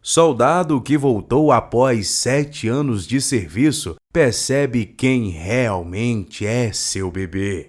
Soldado que voltou após 7 anos de serviço percebe quem realmente é seu bebê.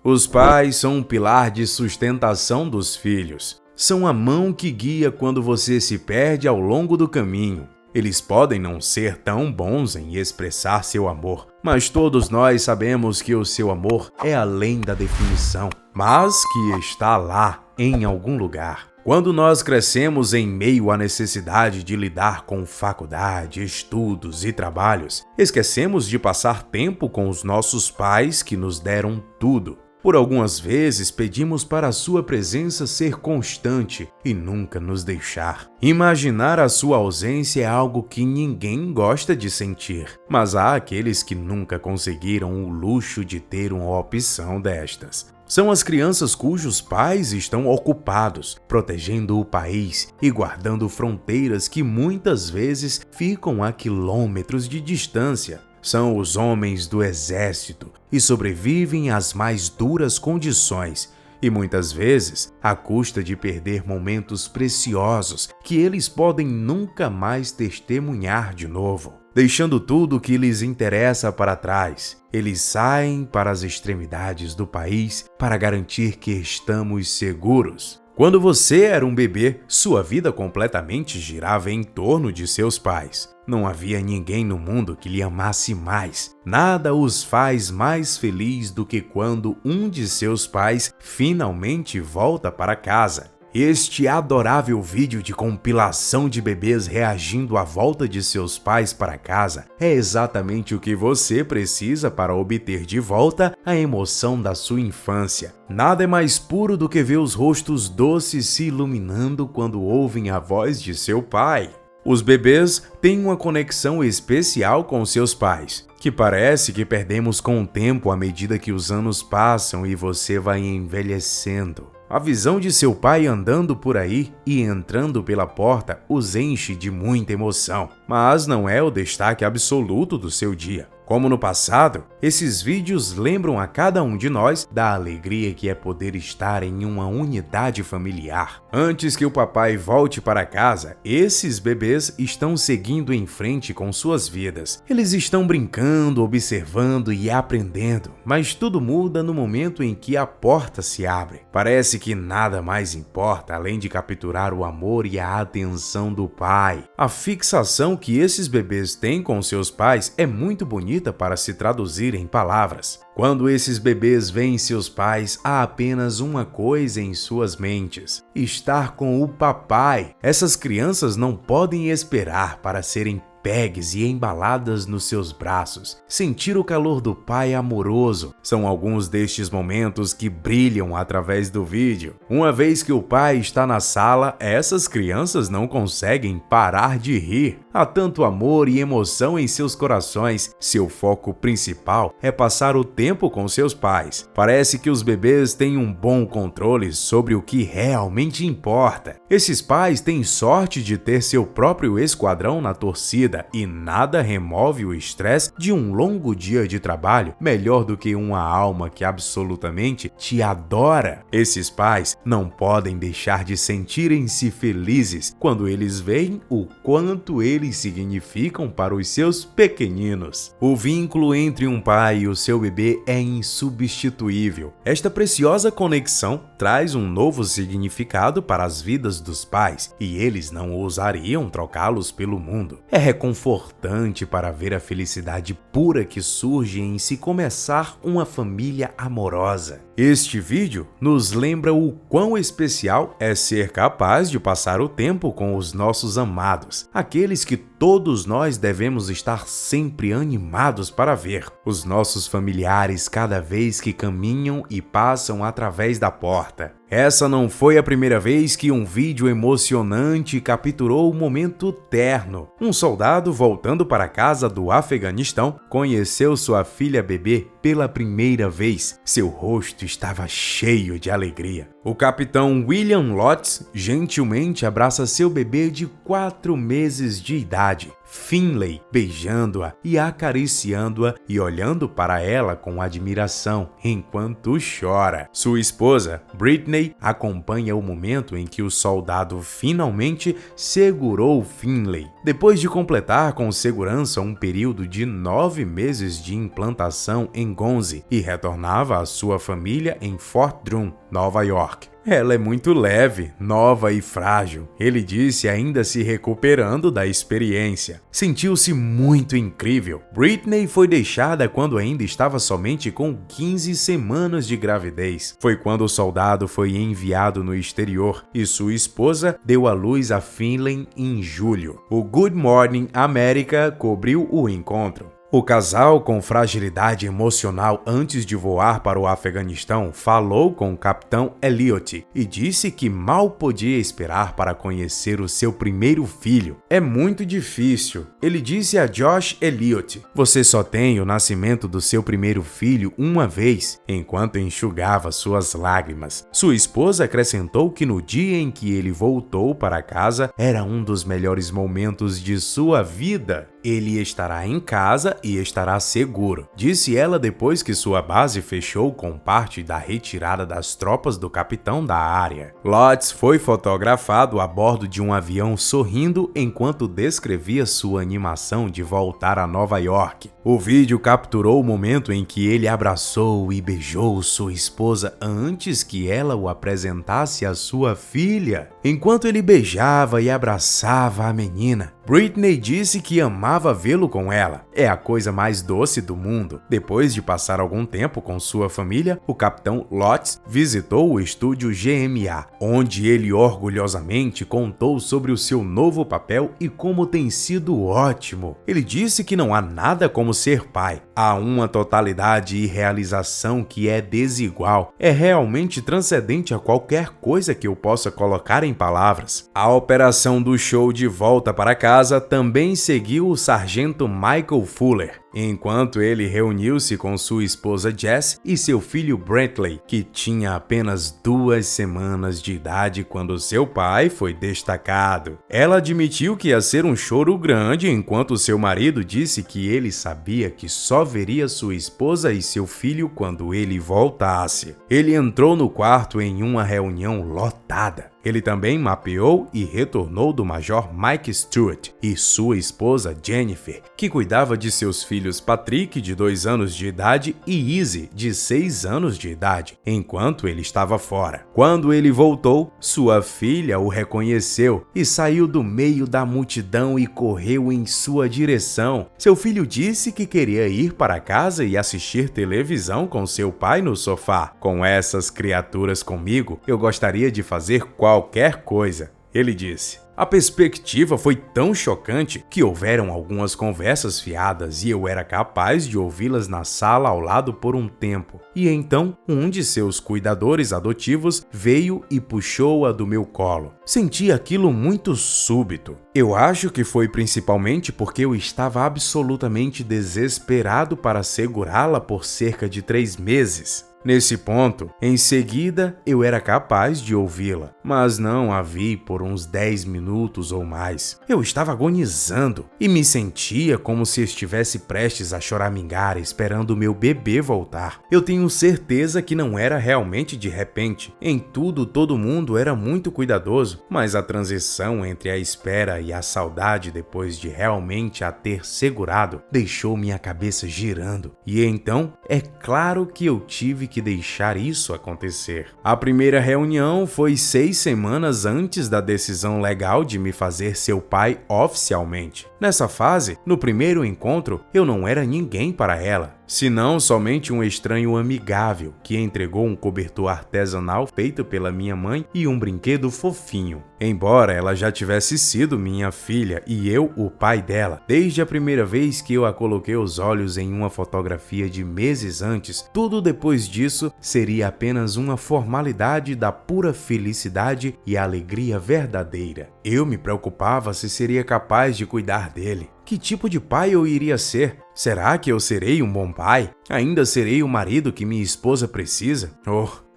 Os pais são um pilar de sustentação dos filhos. São a mão que guia quando você se perde ao longo do caminho. Eles podem não ser tão bons em expressar seu amor, mas todos nós sabemos que o seu amor é além da definição, mas que está lá, em algum lugar. Quando nós crescemos em meio à necessidade de lidar com faculdade, estudos e trabalhos, esquecemos de passar tempo com os nossos pais que nos deram tudo. Por algumas vezes pedimos para a sua presença ser constante e nunca nos deixar. Imaginar a sua ausência é algo que ninguém gosta de sentir, mas há aqueles que nunca conseguiram o luxo de ter uma opção destas. São as crianças cujos pais estão ocupados, protegendo o país e guardando fronteiras que muitas vezes ficam a quilômetros de distância. São os homens do exército e sobrevivem às mais duras condições e muitas vezes à custa de perder momentos preciosos que eles podem nunca mais testemunhar de novo. Deixando tudo o que lhes interessa para trás, eles saem para as extremidades do país para garantir que estamos seguros. Quando você era um bebê, sua vida completamente girava em torno de seus pais. Não havia ninguém no mundo que lhe amasse mais. Nada os faz mais feliz do que quando um de seus pais finalmente volta para casa. Este adorável vídeo de compilação de bebês reagindo à volta de seus pais para casa é exatamente o que você precisa para obter de volta a emoção da sua infância. Nada é mais puro do que ver os rostos doces se iluminando quando ouvem a voz de seu pai. Os bebês têm uma conexão especial com seus pais, que parece que perdemos com o tempo à medida que os anos passam e você vai envelhecendo. A visão de seu pai andando por aí e entrando pela porta os enche de muita emoção, mas não é o destaque absoluto do seu dia. Como no passado, esses vídeos lembram a cada um de nós da alegria que é poder estar em uma unidade familiar. Antes que o papai volte para casa, esses bebês estão seguindo em frente com suas vidas. Eles estão brincando, observando e aprendendo, mas tudo muda no momento em que a porta se abre. Parece que nada mais importa além de capturar o amor e a atenção do pai. A fixação que esses bebês têm com seus pais é muito bonita para se traduzir em palavras. Quando esses bebês veem seus pais, há apenas uma coisa em suas mentes: estar com o papai. Essas crianças não podem esperar para serem pegues e embaladas nos seus braços. Sentir o calor do pai amoroso são alguns destes momentos que brilham através do vídeo. Uma vez que o pai está na sala, essas crianças não conseguem parar de rir. Há tanto amor e emoção em seus corações. Seu foco principal é passar o tempo com seus pais. Parece que os bebês têm um bom controle sobre o que realmente importa. Esses pais têm sorte de ter seu próprio esquadrão na torcida e nada remove o estresse de um longo dia de trabalho melhor do que uma alma que absolutamente te adora. Esses pais não podem deixar de sentirem-se felizes quando eles veem o quanto eles significam para os seus pequeninos. O vínculo entre um pai e o seu bebê é insubstituível. Esta preciosa conexão traz um novo significado para as vidas dos pais e eles não ousariam trocá-los pelo mundo. É reconfortante para ver a felicidade pura que surge em se começar uma família amorosa. Este vídeo nos lembra o quão especial é ser capaz de passar o tempo com os nossos amados, aqueles que todos nós devemos estar sempre animados para ver, os nossos familiares cada vez que caminham e passam através da porta. Essa não foi a primeira vez que um vídeo emocionante capturou o momento terno. Um soldado voltando para casa do Afeganistão conheceu sua filha bebê pela primeira vez. Seu rosto estava cheio de alegria. O capitão William Lotz gentilmente abraça seu bebê de 4 meses de idade, Finley, beijando-a e acariciando-a e olhando para ela com admiração enquanto chora. Sua esposa, Britney, acompanha o momento em que o soldado finalmente segurou Finley, depois de completar com segurança um período de 9 meses de implantação em Gonze e retornava à sua família em Fort Drum, Nova York. Ela é muito leve, nova e frágil, ele disse, ainda se recuperando da experiência. Sentiu-se muito incrível. Britney foi deixada quando ainda estava somente com 15 semanas de gravidez. Foi quando o soldado foi enviado no exterior e sua esposa deu à luz a Finley em julho. O Good Morning America cobriu o encontro. O casal, com fragilidade emocional antes de voar para o Afeganistão, falou com o capitão Elliot e disse que mal podia esperar para conhecer o seu primeiro filho. É muito difícil, ele disse a Josh Elliot. Você só tem o nascimento do seu primeiro filho uma vez, enquanto enxugava suas lágrimas. Sua esposa acrescentou que no dia em que ele voltou para casa era um dos melhores momentos de sua vida. Ele estará em casa e estará seguro, disse ela depois que sua base fechou com parte da retirada das tropas do capitão da área. Lotz foi fotografado a bordo de um avião sorrindo enquanto descrevia sua animação de voltar a Nova York. O vídeo capturou o momento em que ele abraçou e beijou sua esposa antes que ela o apresentasse à sua filha. Enquanto ele beijava e abraçava a menina, Britney disse que amava vê-lo com ela. É a coisa mais doce do mundo. Depois de passar algum tempo com sua família, o capitão Lotz visitou o estúdio GMA, onde ele orgulhosamente contou sobre o seu novo papel e como tem sido ótimo. Ele disse que não há nada como ser pai. Há uma totalidade e realização que é desigual. É realmente transcendente a qualquer coisa que eu possa colocar em palavras. A operação do show de volta para casa também seguiu o sargento Michael Fuller, enquanto ele reuniu-se com sua esposa Jess e seu filho Brantley, que tinha apenas 2 semanas de idade quando seu pai foi destacado. Ela admitiu que ia ser um choro grande, enquanto seu marido disse que ele sabia que só veria sua esposa e seu filho quando ele voltasse. Ele entrou no quarto em uma reunião lotada. Ele também mapeou e retornou do Major Mike Stewart e sua esposa Jennifer, que cuidava de seus filhos Patrick, de 2 anos de idade, e Izzy, de 6 anos de idade, enquanto ele estava fora. Quando ele voltou, sua filha o reconheceu e saiu do meio da multidão e correu em sua direção. Seu filho disse que queria ir para casa e assistir televisão com seu pai no sofá. Com essas criaturas comigo, eu gostaria de fazer qualquer coisa, ele disse. A perspectiva foi tão chocante que houveram algumas conversas fiadas e eu era capaz de ouvi-las na sala ao lado por um tempo. E então, um de seus cuidadores adotivos veio e puxou-a do meu colo. Senti aquilo muito súbito. Eu acho que foi principalmente porque eu estava absolutamente desesperado para segurá-la por cerca de 3 meses. Nesse ponto, em seguida, eu era capaz de ouvi-la, mas não a vi por uns 10 minutos ou mais. Eu estava agonizando e me sentia como se estivesse prestes a choramingar esperando meu bebê voltar. Eu tenho certeza que não era realmente de repente. Em tudo, todo mundo era muito cuidadoso, mas a transição entre a espera e a saudade depois de realmente a ter segurado deixou minha cabeça girando. E então, é claro que eu tive que deixar isso acontecer. A primeira reunião foi 6 semanas antes da decisão legal de me fazer seu pai oficialmente. Nessa fase, no primeiro encontro, eu não era ninguém para ela, senão somente um estranho amigável que entregou um cobertor artesanal feito pela minha mãe e um brinquedo fofinho. Embora ela já tivesse sido minha filha e eu o pai dela, desde a primeira vez que eu a coloquei os olhos em uma fotografia de meses antes, tudo depois disso seria apenas uma formalidade da pura felicidade e alegria verdadeira. Eu me preocupava se seria capaz de cuidar dele. Que tipo de pai eu iria ser? Será que eu serei um bom pai? Ainda serei o marido que minha esposa precisa?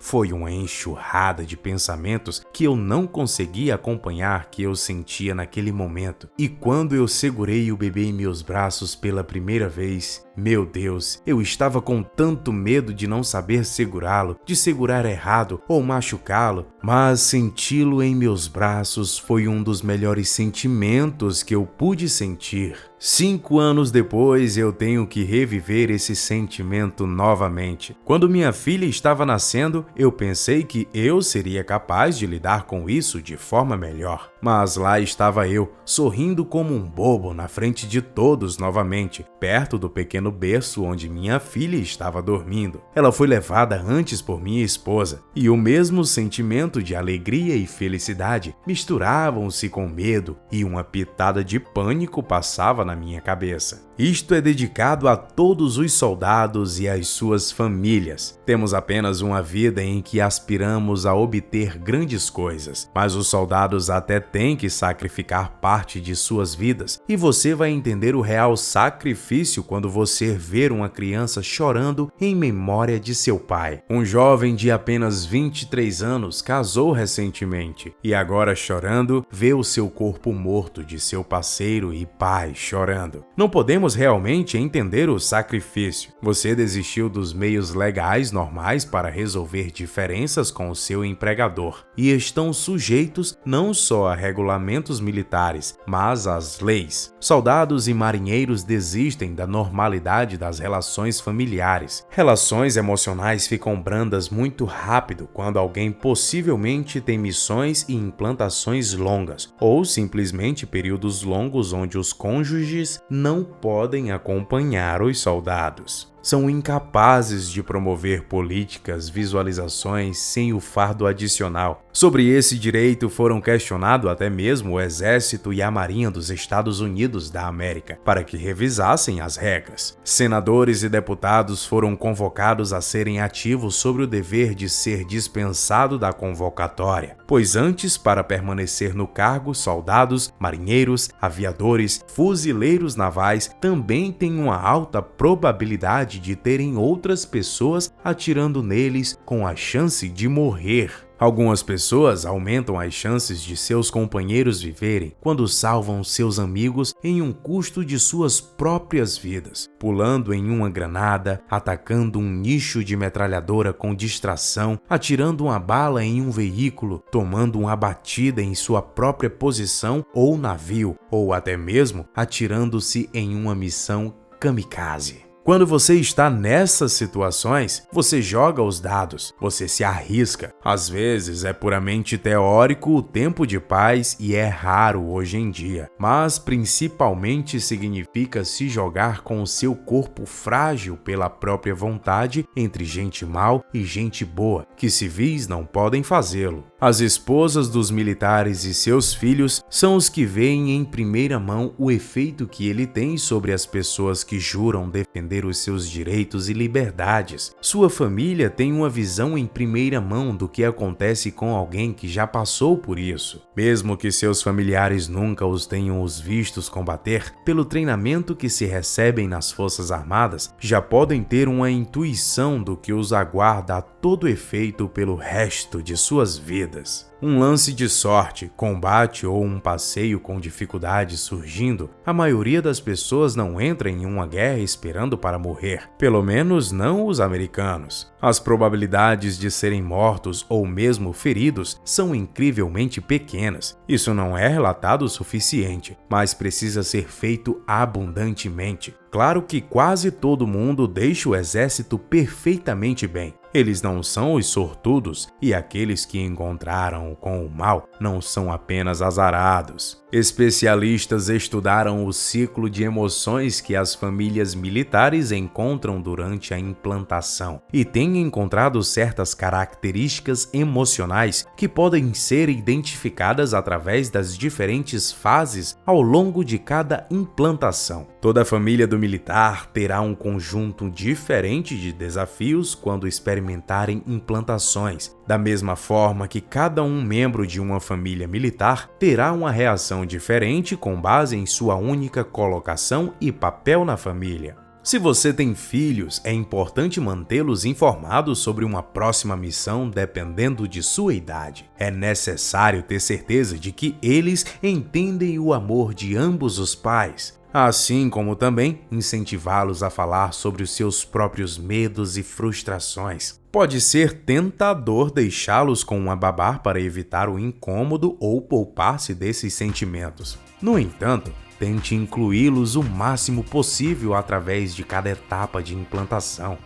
Foi uma enxurrada de pensamentos que eu não conseguia acompanhar que eu sentia naquele momento. E quando eu segurei o bebê em meus braços pela primeira vez, meu Deus, eu estava com tanto medo de não saber segurá-lo, de segurar errado ou machucá-lo, mas senti-lo em meus braços foi um dos melhores sentimentos que eu pude sentir. 5 anos depois, eu tenho que reviver esse sentimento novamente. Quando minha filha estava nascendo, eu pensei que eu seria capaz de lidar com isso de forma melhor. Mas lá estava eu, sorrindo como um bobo na frente de todos novamente, perto do pequeno berço onde minha filha estava dormindo. Ela foi levada antes por minha esposa, e o mesmo sentimento de alegria e felicidade misturavam-se com medo, e uma pitada de pânico passava na minha cabeça. Isto é dedicado a todos os soldados e às suas famílias. Temos apenas uma vida em que aspiramos a obter grandes coisas, mas os soldados até têm que sacrificar parte de suas vidas, e você vai entender o real sacrifício quando você ver uma criança chorando em memória de seu pai. Um jovem de apenas 23 anos casou recentemente e agora chorando vê o seu corpo morto de seu parceiro e pai chorando. Não podemos realmente entender o sacrifício. Você desistiu dos meios legais normais para resolver diferenças com o seu empregador e estão sujeitos não só a regulamentos militares, mas às leis. Soldados e marinheiros desistem da normalidade das relações familiares. Relações emocionais ficam brandas muito rápido quando alguém possivelmente tem missões e implantações longas, ou simplesmente períodos longos onde os cônjuges não podem acompanhar os soldados. São incapazes de promover políticas, visualizações sem o fardo adicional. Sobre esse direito foram questionados até mesmo o Exército e a Marinha dos Estados Unidos da América, para que revisassem as regras. Senadores e deputados foram convocados a serem ativos sobre o dever de ser dispensado da convocatória, pois antes, para permanecer no cargo, soldados, marinheiros, aviadores, fuzileiros navais também têm uma alta probabilidade de terem outras pessoas atirando neles com a chance de morrer. Algumas pessoas aumentam as chances de seus companheiros viverem quando salvam seus amigos em um custo de suas próprias vidas, pulando em uma granada, atacando um nicho de metralhadora com distração, atirando uma bala em um veículo, tomando uma batida em sua própria posição ou navio, ou até mesmo atirando-se em uma missão kamikaze. Quando você está nessas situações, você joga os dados, você se arrisca. Às vezes é puramente teórico o tempo de paz e é raro hoje em dia, mas principalmente significa se jogar com o seu corpo frágil pela própria vontade entre gente mal e gente boa, que civis não podem fazê-lo. As esposas dos militares e seus filhos são os que veem em primeira mão o efeito que ele tem sobre as pessoas que juram defender os seus direitos e liberdades. Sua família tem uma visão em primeira mão do que acontece com alguém que já passou por isso. Mesmo que seus familiares nunca os tenham os vistos combater, pelo treinamento que se recebem nas Forças Armadas, já podem ter uma intuição do que os aguarda a todo efeito pelo resto de suas vidas. Um lance de sorte, combate ou um passeio com dificuldades surgindo, a maioria das pessoas não entra em uma guerra esperando para morrer, pelo menos não os americanos. As probabilidades de serem mortos ou mesmo feridos são incrivelmente pequenas. Isso não é relatado o suficiente, mas precisa ser feito abundantemente. Claro que quase todo mundo deixa o exército perfeitamente bem. Eles não são os sortudos e aqueles que encontraram com o mal não são apenas azarados. Especialistas estudaram o ciclo de emoções que as famílias militares encontram durante a implantação e têm encontrado certas características emocionais que podem ser identificadas através das diferentes fases ao longo de cada implantação. Toda família do militar terá um conjunto diferente de desafios quando experimentarem implantações, da mesma forma que cada um membro de uma família militar terá uma reação diferente com base em sua única colocação e papel na família. Se você tem filhos, é importante mantê-los informados sobre uma próxima missão dependendo de sua idade. É necessário ter certeza de que eles entendem o amor de ambos os pais, assim como também incentivá-los a falar sobre os seus próprios medos e frustrações. Pode ser tentador deixá-los com uma babá para evitar o incômodo ou poupar-se desses sentimentos. No entanto, tente incluí-los o máximo possível através de cada etapa de implantação.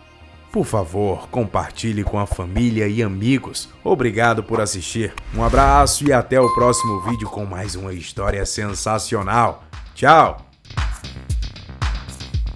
Por favor, compartilhe com a família e amigos. Obrigado por assistir. Um abraço e até o próximo vídeo com mais uma história sensacional. Tchau!